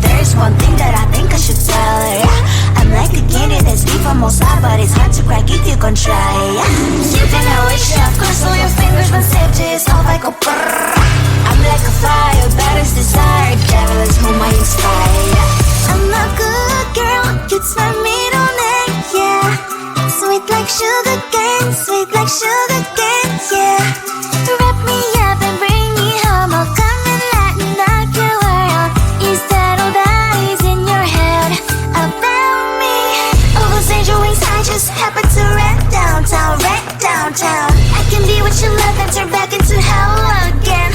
there's one thing that I think I should tell her, yeah. I'm like a candy that's deep from outside, but it's hard to crack if you can try, yeah. You think I wish you have crossed all your fingers, but safety is off, I go brrrr. I'm like a fire, baddest desire, devil is whom I inspire, yeah. I'm a good girl, it's my middle name, yeah. Sweet like sugar cane, sweet like sugar cane, yeah. Wrap me up and bring me home, I'll come and lighten up your world. Is that all that is in your head about me? All those angel wings I just happen to wreck downtown, I can be what you love and turn back into hell again,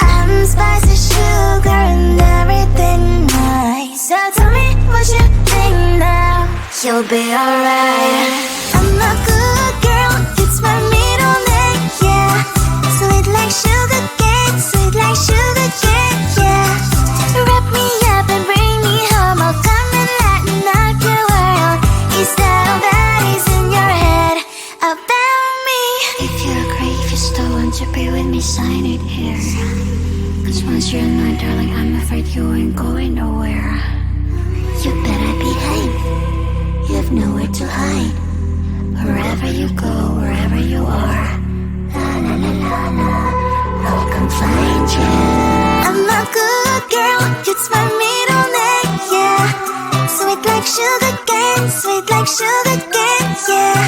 I'm spicy sugar and everything nice. So tell me what you think now, you'll be alright. I'm a good girl, it's my middle name, yeah. Sweet like sugar cane, sweet like sugar cane, yeah. Wrap me up and bring me home, I'll come and lighten up your world. Is that all that is in your head about me? If you agree, if you still want to be with me, sign it here. Cause once you're mine, darling, I'm afraid you ain't going nowhere. You better behave, you have nowhere to hide. Wherever you go, wherever you are, la la la la la, I'll come find you. I'm a good girl, it's my middle name, yeah. Sweet like sugar cane, sweet like sugar cane, yeah.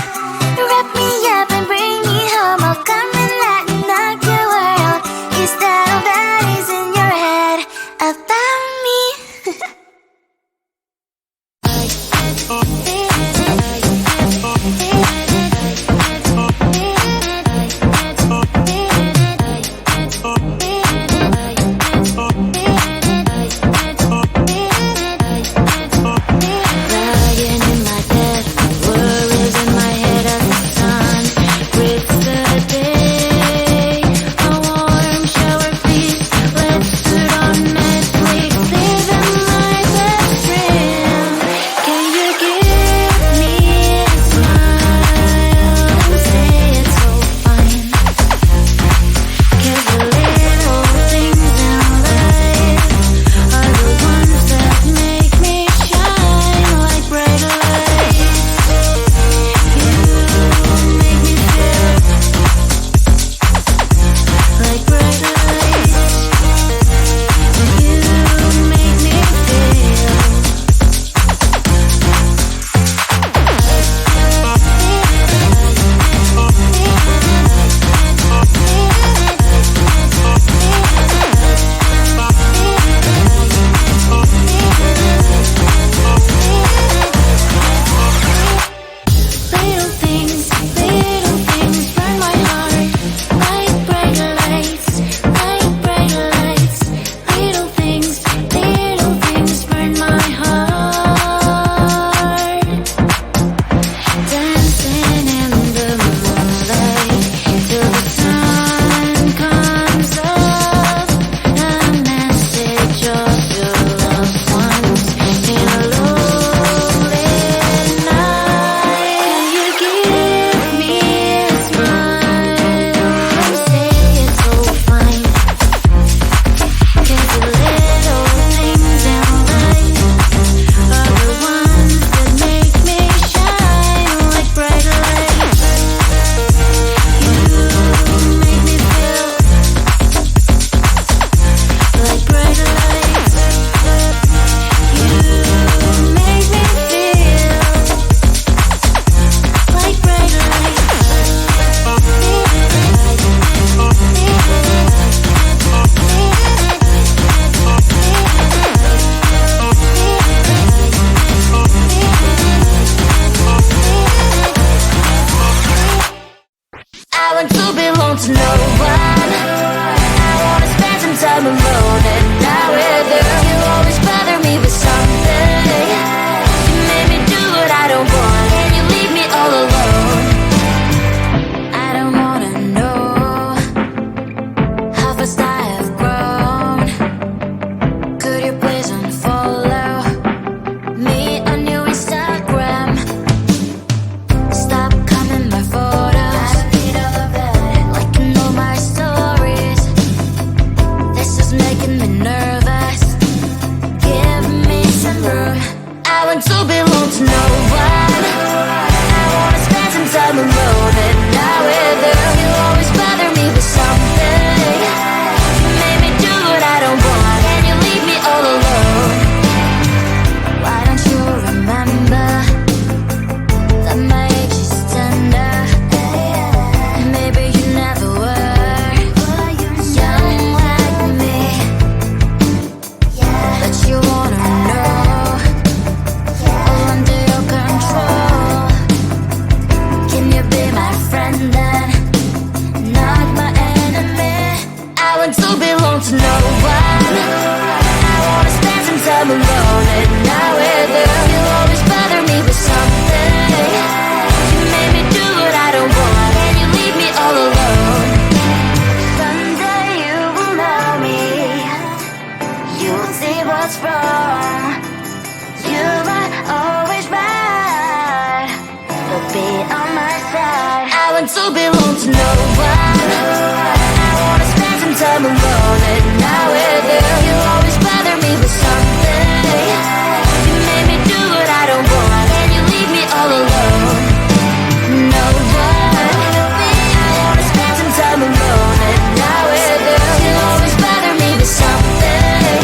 Wrap me up and bring me home, I'll come and lighten up your world. Is that all that is in your head about me? Lying in my bed, you belong to no one. I wanna spend some time alone and not with you. You always bother me with something. You made me do what I don't want, and you leave me all alone. No one. I wanna spend some time alone and not with you. You always bother me with something.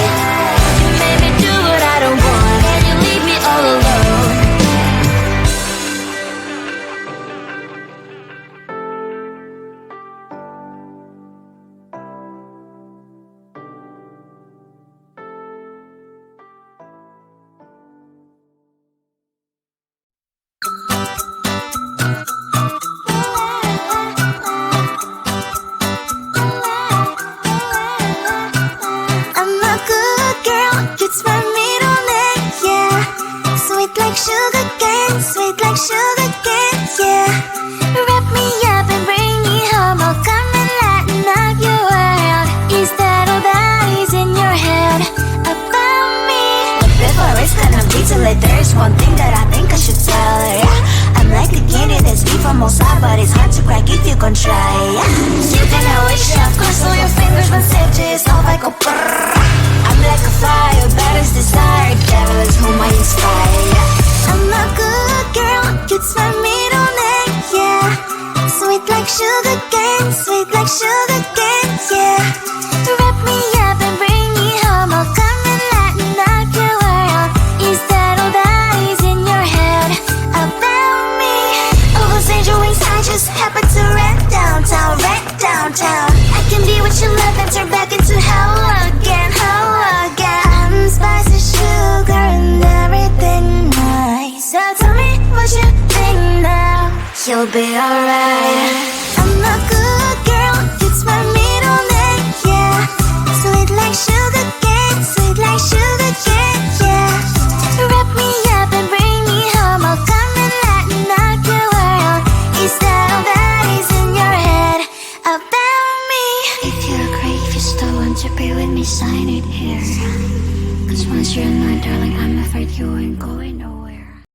You made me do what I don't want, and you leave me all alone. I'm a good girl, it's my middle name, yeah. Sweet like sugar cane, sweet like sugar cane, yeah. Wrap me up and bring me home, I'll come and lighten up your world. Is that all that is in your head about me? But before it's gonna be too late, there's one thing that I think I should tell her, yeah. I'm like a candy that's deep from outside, but it's hard to crack if you can try, yeah. You can always shove, cross all your fingers when safety is off, I go brrrr. I'm like a fire, battles desire, devil is whom I inspire, yeah. I'm a good girl, it's my middle name, yeah. Sweet like sugar cane, sweet like sugar cane, yeah. Wrap me up and bring me home, I'll come and lighten up your world. Is that all that is in your head about me? Oh, those angel wings I just happen to rent downtown, rent downtown. I can be what you love and turn back into hell again, hell again. I'm spicy sugar and everything nice. So tell me what you think now, you'll be alright. I'm a good girl, it's my middle name, yeah. Sweet like sugar cane, sweet like sugar cane, yeah. Wrap me up and bring me home, I'll come and lighten up your world. Is that all that is in your head about me? If you're great, if you still want to be with me, sign it here. Cause once you're in my darling, I'm afraid you ain't going nowhere.